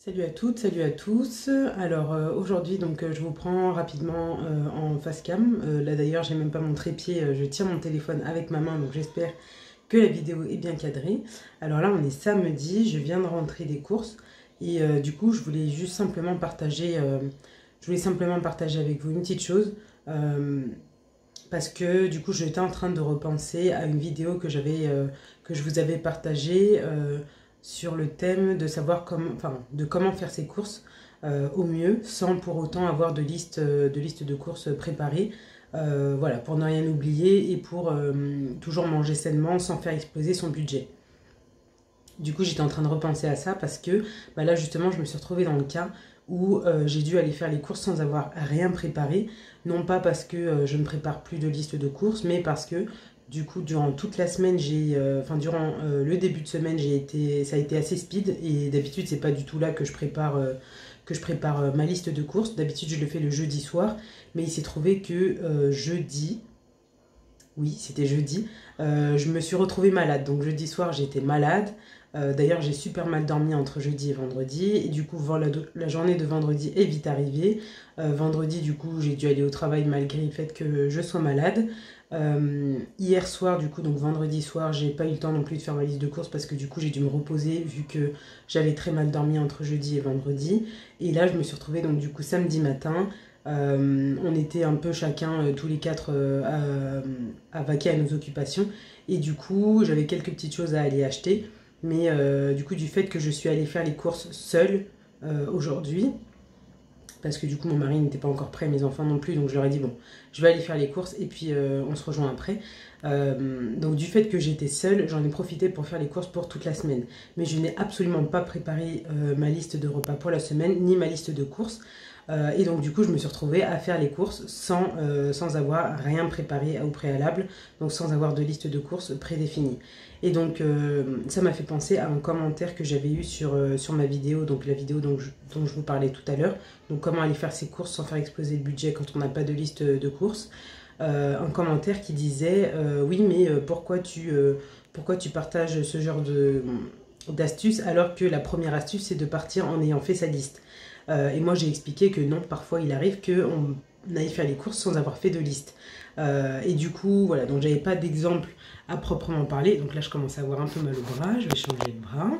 Salut à toutes, salut à tous. Alors aujourd'hui je vous prends rapidement en face cam. Là d'ailleurs j'ai même pas mon trépied, je tiens mon téléphone avec ma main donc j'espère que la vidéo est bien cadrée. Alors là on est samedi, je viens de rentrer des courses et du coup je voulais juste simplement partager, avec vous une petite chose parce que du coup j'étais en train de repenser à une vidéo que je vous avais partagée. Sur le thème de savoir comment faire ses courses au mieux sans pour autant avoir de liste de courses préparées. Voilà, pour ne rien oublier et pour toujours manger sainement sans faire exploser son budget. Du coup, j'étais en train de repenser à ça parce que là, justement, je me suis retrouvée dans le cas où j'ai dû aller faire les courses sans avoir rien préparé. Non pas parce que je ne prépare plus de liste de courses, mais parce que du coup, durant toute la semaine, durant le début de semaine, ça a été assez speed. Et d'habitude, c'est pas du tout là que je prépare, ma liste de courses. D'habitude, je le fais le jeudi soir. Mais il s'est trouvé que jeudi, oui, c'était jeudi, je me suis retrouvée malade. Donc jeudi soir, j'étais malade. D'ailleurs, j'ai super mal dormi entre jeudi et vendredi. Et du coup, la journée de vendredi est vite arrivée. Vendredi, du coup, j'ai dû aller au travail malgré le fait que je sois malade. Hier soir, du coup, donc vendredi soir, j'ai pas eu le temps non plus de faire ma liste de courses parce que du coup, j'ai dû me reposer vu que j'avais très mal dormi entre jeudi et vendredi. Et là, je me suis retrouvée donc du coup samedi matin. On était un peu chacun, tous les quatre, à vaquer à nos occupations. Et du coup, j'avais quelques petites choses à aller acheter. Mais du coup, du fait que je suis allée faire les courses seule aujourd'hui, parce que du coup, mon mari n'était pas encore prêt, mes enfants non plus, donc je leur ai dit, bon, je vais aller faire les courses et puis on se rejoint après. Donc du fait que j'étais seule, j'en ai profité pour faire les courses pour toute la semaine. Mais je n'ai absolument pas préparé ma liste de repas pour la semaine, ni ma liste de courses. Et donc du coup je me suis retrouvée à faire les courses sans avoir rien préparé au préalable, donc sans avoir de liste de courses prédéfinie. Et donc ça m'a fait penser à un commentaire que j'avais eu sur ma vidéo, donc la vidéo dont je vous parlais tout à l'heure, donc comment aller faire ses courses sans faire exploser le budget quand on n'a pas de liste de courses. Un commentaire qui disait oui mais pourquoi tu partages ce genre d'astuces alors que la première astuce c'est de partir en ayant fait sa liste. Et moi j'ai expliqué que non, parfois il arrive qu'on aille faire les courses sans avoir fait de liste. Et du coup, voilà, donc j'avais pas d'exemple à proprement parler. Donc là je commence à avoir un peu mal au bras, je vais changer de bras.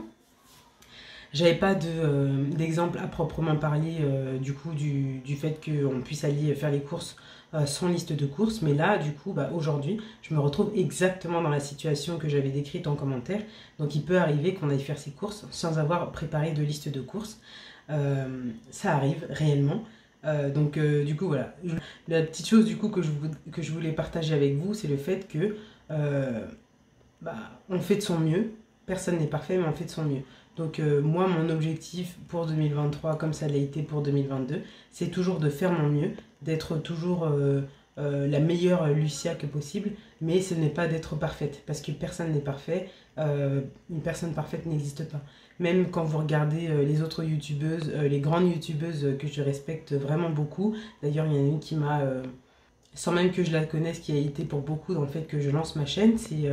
J'avais pas d'exemple à proprement parler du coup du fait qu'on puisse aller faire les courses sans liste de courses. Mais là, du coup, aujourd'hui, je me retrouve exactement dans la situation que j'avais décrite en commentaire. Donc il peut arriver qu'on aille faire ses courses sans avoir préparé de liste de courses. Ça arrive réellement. Du coup, voilà. La petite chose du coup que je voulais partager avec vous, c'est le fait que on fait de son mieux. Personne n'est parfait, mais on fait de son mieux. Donc moi, mon objectif pour 2023, comme ça l'a été pour 2022, c'est toujours de faire mon mieux, d'être toujours la meilleure Lucia que possible, mais ce n'est pas d'être parfaite, parce que personne n'est parfait, une personne parfaite n'existe pas. Même quand vous regardez les autres youtubeuses, les grandes youtubeuses que je respecte vraiment beaucoup, d'ailleurs il y en a une qui m'a sans même que je la connaisse, qui a été pour beaucoup dans le fait que je lance ma chaîne, c'est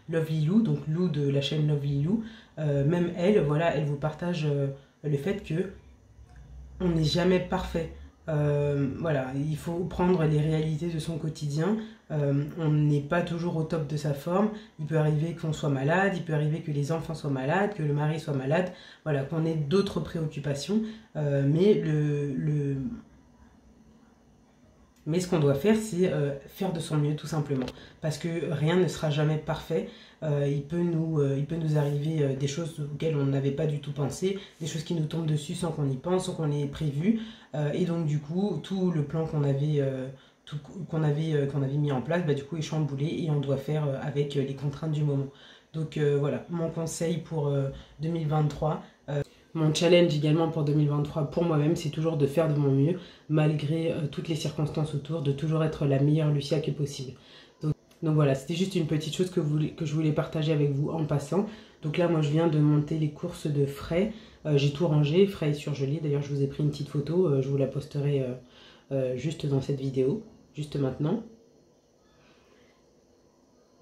Lovely Lou, donc Lou de la chaîne Lovely Lou. Même elle, voilà, elle vous partage le fait que on n'est jamais parfait. Voilà, il faut prendre les réalités de son quotidien. On n'est pas toujours au top de sa forme. Il peut arriver qu'on soit malade, il peut arriver que les enfants soient malades, que le mari soit malade, voilà, qu'on ait d'autres préoccupations. Mais ce qu'on doit faire, c'est faire de son mieux, tout simplement. Parce que rien ne sera jamais parfait. Il peut nous arriver des choses auxquelles on n'avait pas du tout pensé, des choses qui nous tombent dessus sans qu'on y pense, sans qu'on ait prévu. Et donc, du coup, tout le plan qu'on avait mis en place, du coup, est chamboulé et on doit faire avec les contraintes du moment. Donc, voilà, mon conseil pour 2023. Mon challenge également pour 2023 pour moi-même, c'est toujours de faire de mon mieux, malgré toutes les circonstances autour, de toujours être la meilleure Lucia que possible. Donc voilà, c'était juste une petite chose que je voulais partager avec vous en passant. Donc là, moi, je viens de monter les courses de frais. J'ai tout rangé, frais et surgelés. D'ailleurs, je vous ai pris une petite photo, je vous la posterai juste dans cette vidéo, juste maintenant.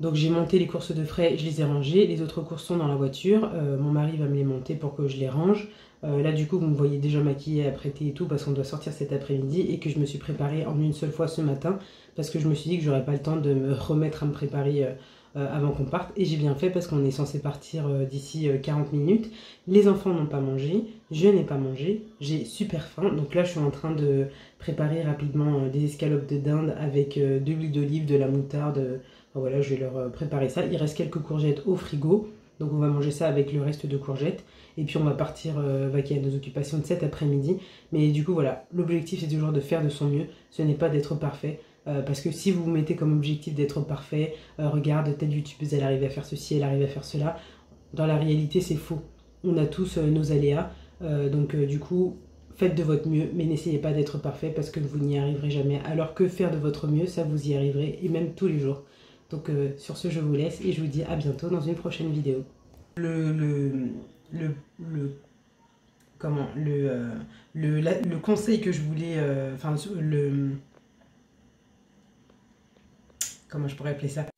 Donc j'ai monté les courses de frais, je les ai rangées. Les autres courses sont dans la voiture. Mon mari va me les monter pour que je les range. Là du coup vous me voyez déjà maquillée, apprêtée et tout parce qu'on doit sortir cet après-midi et que je me suis préparée en une seule fois ce matin parce que je me suis dit que j'aurais pas le temps de me remettre à me préparer avant qu'on parte. Et j'ai bien fait parce qu'on est censé partir d'ici 40 minutes. Les enfants n'ont pas mangé, je n'ai pas mangé, j'ai super faim. Donc là je suis en train de préparer rapidement des escalopes de dinde avec de l'huile d'olive, de la moutarde. Voilà, je vais leur préparer ça. Il reste quelques courgettes au frigo. Donc on va manger ça avec le reste de courgettes. Et puis on va partir vaquer à nos occupations de cet après-midi. Mais du coup voilà, l'objectif c'est toujours de faire de son mieux. Ce n'est pas d'être parfait. Parce que si vous vous mettez comme objectif d'être parfait, regarde, telle youtubeuse elle arrive à faire ceci, elle arrive à faire cela. Dans la réalité c'est faux. On a tous nos aléas. Donc du coup, faites de votre mieux. Mais n'essayez pas d'être parfait parce que vous n'y arriverez jamais. Alors que faire de votre mieux, ça vous y arriverez. Et même tous les jours. Donc sur ce, je vous laisse et je vous dis à bientôt dans une prochaine vidéo. Le conseil que je voulais... comment je pourrais appeler ça?